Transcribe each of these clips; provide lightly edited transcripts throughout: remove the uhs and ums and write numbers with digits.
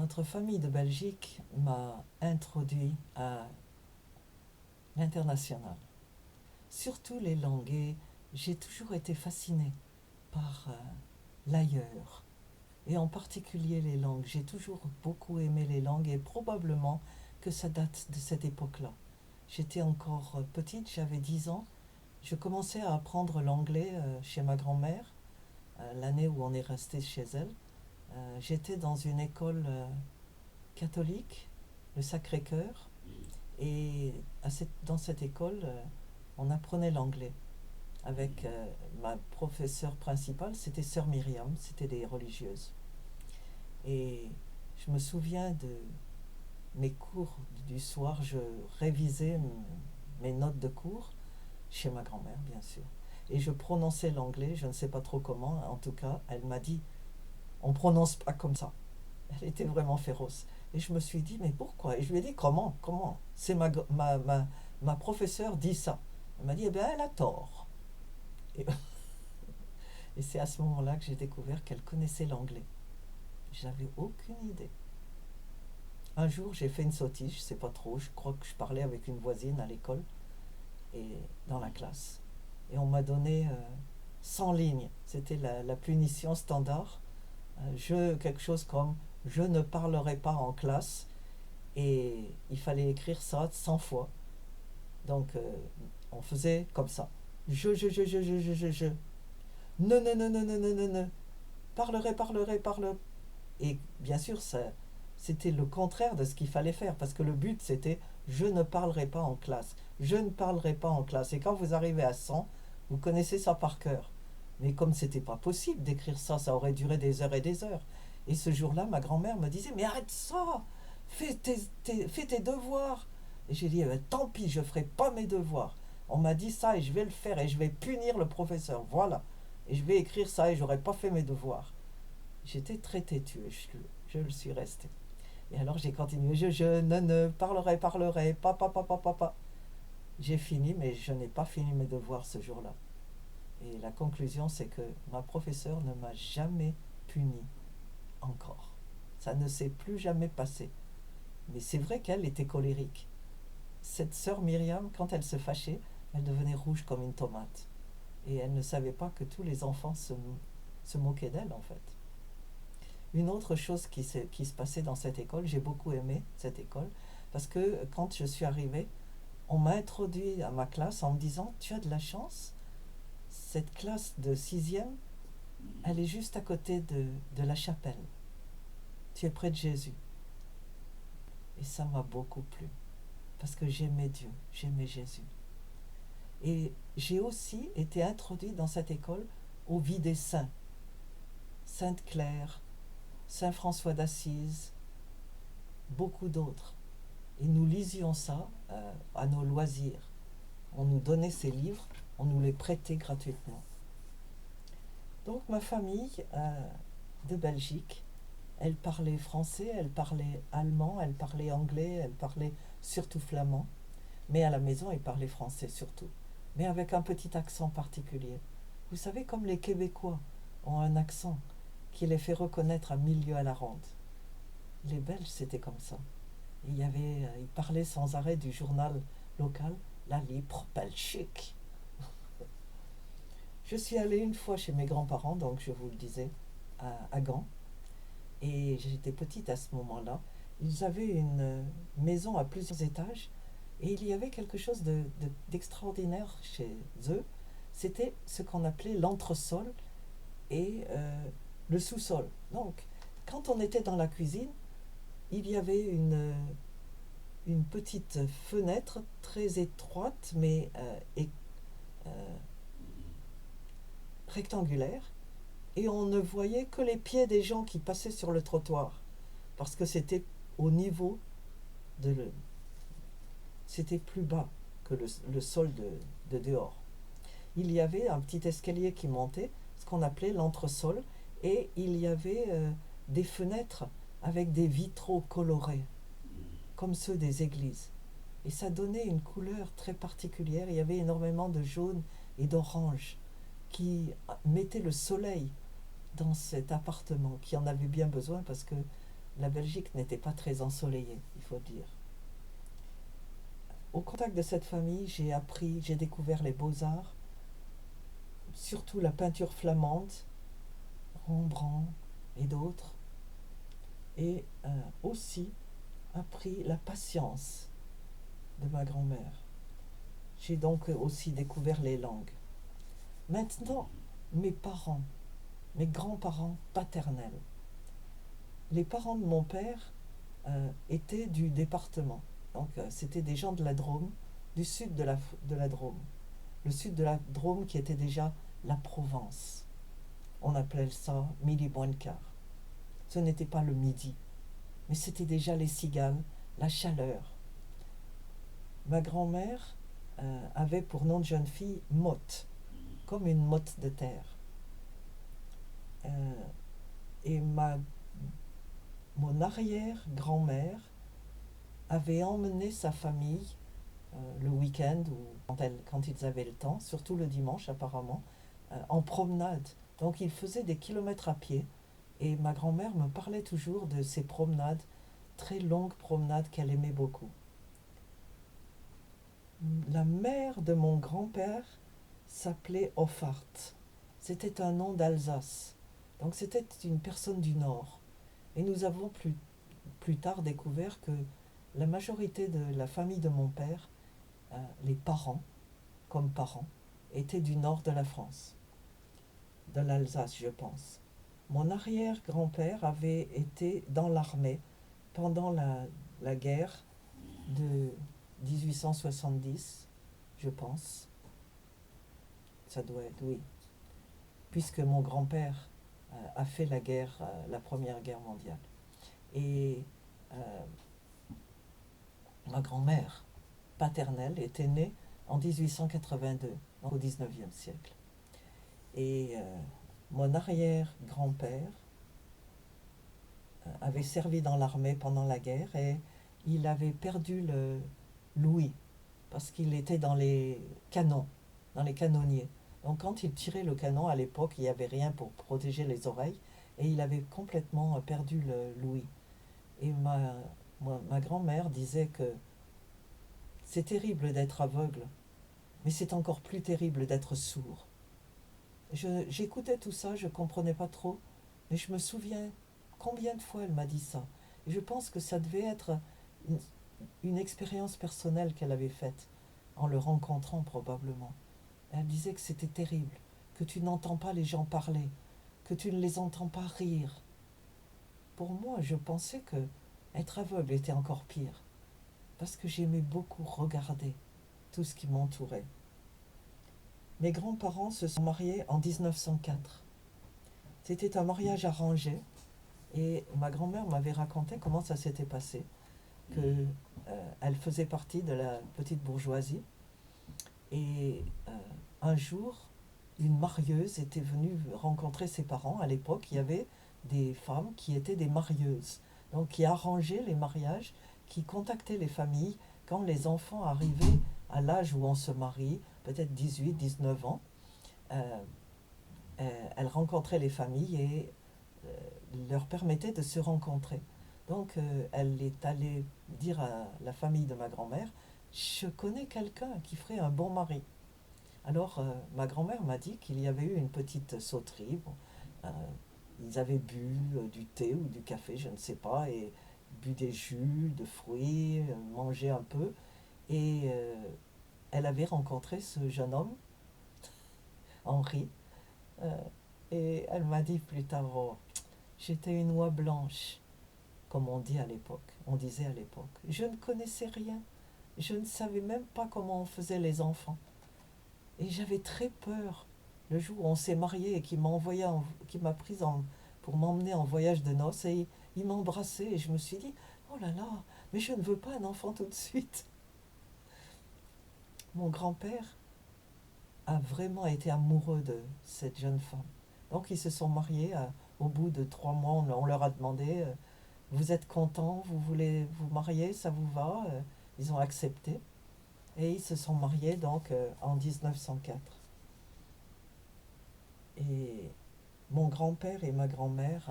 Notre famille de Belgique m'a introduit à l'international, surtout les langues. Et j'ai toujours été fascinée par l'ailleurs, et en particulier les langues. J'ai toujours beaucoup aimé les langues et probablement que ça date de cette époque-là. J'étais encore petite, j'avais 10 ans. Je commençais à apprendre l'anglais chez ma grand-mère, l'année où on est resté chez elle. J'étais dans une école catholique, le Sacré-Cœur, et dans cette école, on apprenait l'anglais avec ma professeure principale, c'était Sœur Myriam, c'était des religieuses. Et je me souviens de mes cours du soir, je révisais mes notes de cours chez ma grand-mère, bien sûr. Et je prononçais l'anglais, je ne sais pas trop comment, en tout cas, elle m'a dit, on prononce pas comme ça. Elle était vraiment féroce. Et je me suis dit, mais pourquoi? Et je lui ai dit, comment? C'est ma professeure dit ça. Elle m'a dit, eh bien, elle a tort. Et, et c'est à ce moment-là que j'ai découvert qu'elle connaissait l'anglais. J'avais aucune idée. Un jour, j'ai fait une sottise, je sais pas trop, je crois que je parlais avec une voisine à l'école et dans la classe. Et on m'a donné 100 lignes. C'était la punition standard. Quelque chose comme je ne parlerai pas en classe, et il fallait écrire ça 100 fois. Donc on faisait comme ça. Je. Ne. Parlerai. Et bien sûr, c'était le contraire de ce qu'il fallait faire, parce que le but c'était je ne parlerai pas en classe. Je ne parlerai pas en classe. Et quand vous arrivez à 100, vous connaissez ça par cœur. Mais comme c'était pas possible d'écrire ça, ça aurait duré des heures et des heures. Et ce jour-là, ma grand-mère me disait, mais arrête ça, fais tes devoirs. Et j'ai dit, tant pis, je ferai pas mes devoirs. On m'a dit ça et je vais le faire et je vais punir le professeur. Voilà. Et je vais écrire ça et j'aurais pas fait mes devoirs. J'étais très têtue et je le suis restée. Et alors j'ai continué, ne, parlerai, papa. J'ai fini, mais je n'ai pas fini mes devoirs ce jour-là. Et la conclusion, c'est que ma professeure ne m'a jamais puni encore. Ça ne s'est plus jamais passé. Mais c'est vrai qu'elle était colérique. Cette sœur Myriam, quand elle se fâchait, elle devenait rouge comme une tomate. Et elle ne savait pas que tous les enfants se moquaient d'elle, en fait. Une autre chose qui se passait dans cette école, j'ai beaucoup aimé cette école, parce que quand je suis arrivée, on m'a introduit à ma classe en me disant, tu as de la chance, cette classe de sixième, elle est juste à côté de la chapelle. Tu es près de Jésus. Et ça m'a beaucoup plu, parce que j'aimais Dieu, j'aimais Jésus. Et j'ai aussi été introduite dans cette école aux vies des saints. Sainte Claire, Saint François d'Assise, beaucoup d'autres. Et nous lisions ça à nos loisirs. On nous donnait ces livres, on nous les prêtait gratuitement. Donc ma famille de Belgique, elle parlait français, elle parlait allemand, elle parlait anglais, elle parlait surtout flamand. Mais à la maison, ils parlaient français surtout, mais avec un petit accent particulier. Vous savez, comme les Québécois ont un accent qui les fait reconnaître à 1000 lieues à la ronde. Les Belges, c'était comme ça. Ils parlaient sans arrêt du journal local, La Libre Belgique. Je suis allée une fois chez mes grands-parents, donc je vous le disais, à Gand, et j'étais petite à ce moment-là. Ils avaient une maison à plusieurs étages, et il y avait quelque chose d'extraordinaire chez eux. C'était ce qu'on appelait l'entresol et le sous-sol. Donc, quand on était dans la cuisine, il y avait une petite fenêtre très étroite, mais euh, rectangulaire, et on ne voyait que les pieds des gens qui passaient sur le trottoir, parce que c'était au niveau de c'était plus bas que le sol de dehors. Il y avait un petit escalier qui montait, ce qu'on appelait l'entresol, et il y avait des fenêtres avec des vitraux colorés, comme ceux des églises. Et ça donnait une couleur très particulière. Il y avait énormément de jaune et d'orange qui mettaient le soleil dans cet appartement, qui en avait bien besoin parce que la Belgique n'était pas très ensoleillée, il faut dire. Au contact de cette famille, j'ai découvert les beaux-arts, surtout la peinture flamande, Rembrandt et d'autres, et aussi appris la patience de ma grand-mère. J'ai donc aussi découvert les langues. Maintenant, mes parents, mes grands-parents paternels, les parents de mon père étaient du département. Donc c'était des gens de la Drôme, du sud de la Drôme. Le sud de la Drôme qui était déjà la Provence. On appelait ça midi moins le quart. Ce n'était pas le midi, mais c'était déjà les cigales, la chaleur. Ma grand-mère avait pour nom de jeune fille Motte, comme une motte de terre. Euh, et mon arrière-grand-mère avait emmené sa famille le week-end ou quand ils avaient le temps, surtout le dimanche apparemment, en promenade. Donc ils faisaient des kilomètres à pied et ma grand-mère me parlait toujours de ces promenades, très longues promenades qu'elle aimait beaucoup. La mère de mon grand-père s'appelait Hoffart. C'était un nom d'Alsace. Donc c'était une personne du Nord. Et nous avons plus tard découvert que la majorité de la famille de mon père, les parents, comme parents, étaient du nord de la France, de l'Alsace, je pense. Mon arrière-grand-père avait été dans l'armée pendant la guerre de 1870, je pense. Ça doit être, oui. Puisque mon grand-père a fait la Première Guerre mondiale. Et euh, ma grand-mère paternelle était née en 1882, au 19e siècle. Et mon arrière-grand-père avait servi dans l'armée pendant la guerre et il avait perdu l'ouïe parce qu'il était dans les canons, dans les canonniers. Donc quand il tirait le canon à l'époque, il n'y avait rien pour protéger les oreilles et il avait complètement perdu l'ouïe. Et ma grand-mère disait que c'est terrible d'être aveugle, mais c'est encore plus terrible d'être sourd. J'écoutais tout ça, je ne comprenais pas trop, mais je me souviens combien de fois elle m'a dit ça. Et je pense que ça devait être une, une expérience personnelle qu'elle avait faite, en le rencontrant probablement. Elle disait que c'était terrible, que tu n'entends pas les gens parler, que tu ne les entends pas rire. Pour moi, je pensais que être aveugle était encore pire, parce que j'aimais beaucoup regarder tout ce qui m'entourait. Mes grands-parents se sont mariés en 1904. C'était un mariage arrangé et ma grand-mère m'avait raconté comment ça s'était passé, que elle faisait partie de la petite bourgeoisie et un jour, une marieuse était venue rencontrer ses parents. À l'époque, il y avait des femmes qui étaient des marieuses, donc qui arrangeaient les mariages, qui contactaient les familles quand les enfants arrivaient à l'âge où on se marie, peut-être 18, 19 ans. Euh, elle rencontrait les familles et leur permettait de se rencontrer. Donc elle est allée dire à la famille de ma grand-mère, je connais quelqu'un qui ferait un bon mari. Alors ma grand-mère m'a dit qu'il y avait eu une petite sauterie. Bon, euh, ils avaient bu du thé ou du café, je ne sais pas, et bu des jus de fruits, mangé un peu. Et elle avait rencontré ce jeune homme, Henri, euh, et elle m'a dit plus tard, oh, j'étais une oie blanche, comme on dit à l'époque, on disait à l'époque. Je ne connaissais rien, je ne savais même pas comment on faisait les enfants. Et j'avais très peur le jour où on s'est marié et qu'il m'a prise pour m'emmener en voyage de noces et il m'a embrassée et je me suis dit, oh là là, mais je ne veux pas un enfant tout de suite. Mon grand-père a vraiment été amoureux de cette jeune femme. Donc ils se sont mariés. Au bout de 3 mois, on leur a demandé, vous êtes content, vous voulez vous marier, ça vous va? Ils ont accepté. Et ils se sont mariés donc en 1904. Et mon grand-père et ma grand-mère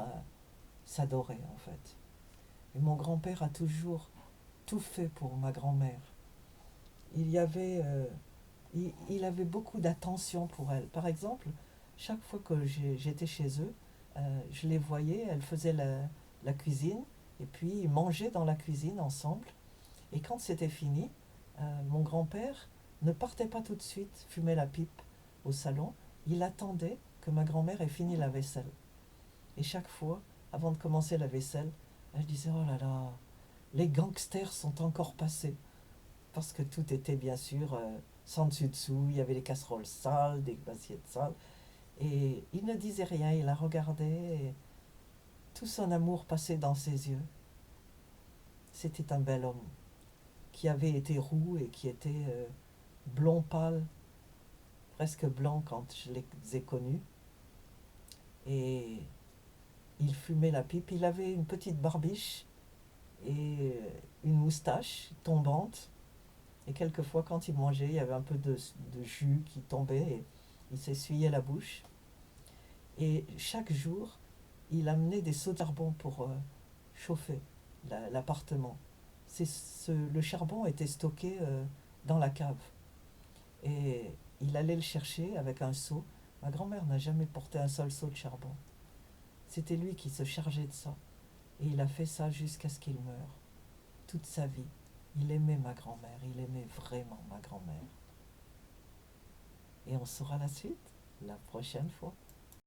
s'adoraient en fait. Et mon grand-père a toujours tout fait pour ma grand-mère. Il y avait, il avait beaucoup d'attention pour elle. Par exemple, chaque fois que j'étais chez eux, je les voyais, elle faisait la cuisine, et puis ils mangeaient dans la cuisine ensemble. Et quand c'était fini, mon grand-père ne partait pas tout de suite fumer la pipe au salon. Il attendait que ma grand-mère ait fini la vaisselle. Et chaque fois, avant de commencer la vaisselle, elle disait: oh là là, les gangsters sont encore passés. Parce que tout était bien sûr sans dessus-dessous. Il y avait des casseroles sales, des assiettes sales. Et il ne disait rien, il la regardait. Et tout son amour passait dans ses yeux. C'était un bel homme qui avait été roux et qui était blond pâle, presque blanc quand je les ai connus. Et il fumait la pipe. Il avait une petite barbiche et une moustache tombante. Et quelquefois, quand il mangeait, il y avait un peu de jus qui tombait et il s'essuyait la bouche. Et chaque jour, il amenait des seaux de charbon pour chauffer l'appartement. Le charbon était stocké dans la cave. Et il allait le chercher avec un seau. Ma grand-mère n'a jamais porté un seul seau de charbon. C'était lui qui se chargeait de ça. Et il a fait ça jusqu'à ce qu'il meure. Toute sa vie. Il aimait ma grand-mère. Il aimait vraiment ma grand-mère. Et on saura la suite la prochaine fois.